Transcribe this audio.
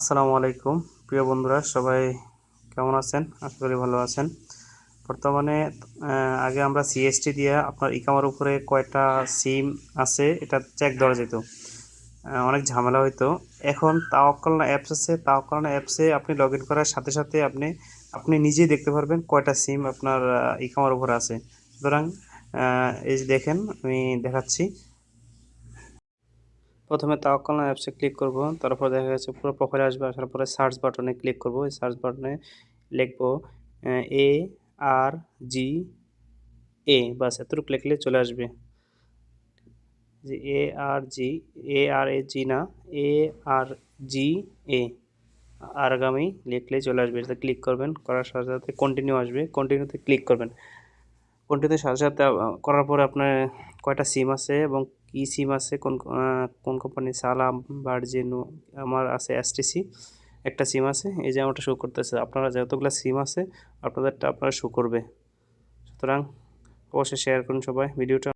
আসসালামু আলাইকুম প্রিয় বন্ধুরা, সবাই কেমন আছেন? আশা করি ভালো আছেন। বর্তমানে আগে আমরা সিএসটি দিয়ে আপনার ইকামার উপরে কয়টা সিম আছে এটা চেক দেওয়া যেত, অনেক ঝামেলা হইতো। এখন তাওয়াক্কালনা অ্যাপস আছে, তাওয়াক্কালনা অ্যাপসে আপনি লগ ইন করার সাথে সাথে আপনি নিজেই দেখতে পারবেন কয়টা সিম আপনার ইকামার উপরে আছে। সুতরাং এই যে দেখেন, আমি দেখাচ্ছি। প্রথমে তাওয়াক্কালনা অ্যাপসে ক্লিক করব, তারপর দেখা যাচ্ছে পুরো প্রোফাইলে আসবে। আসার পরে সার্চ বাটনে ক্লিক করব। এই সার্চ বাটনে লিখব ARGA, বাস এতটুকু লিখলে চলে আসবে। যে ARG না, ARGA, আরগামী লিখলে চলে আসবে। এটা ক্লিক করবেন, করার সাথে সাথে কন্টিনিউ আসবে, কন্টিনিউতে ক্লিক করবেন। কন্টিনিউতে সাথে সাথে করার পরে আপনার কয়টা সিম আছে এবং কি সিম আছে, কোন কোম্পানি, সালাম, ভার্জিন, আমার আছে এসটিসি, একটা সিম আছে। এই যে আমারটা শো করতেছে। আপনারা যতগুলো সিম আছে আপনাদেরটা আপনারা শো করবে। সুতরাং অবশ্যই শেয়ার করুন সবাই ভিডিওটা।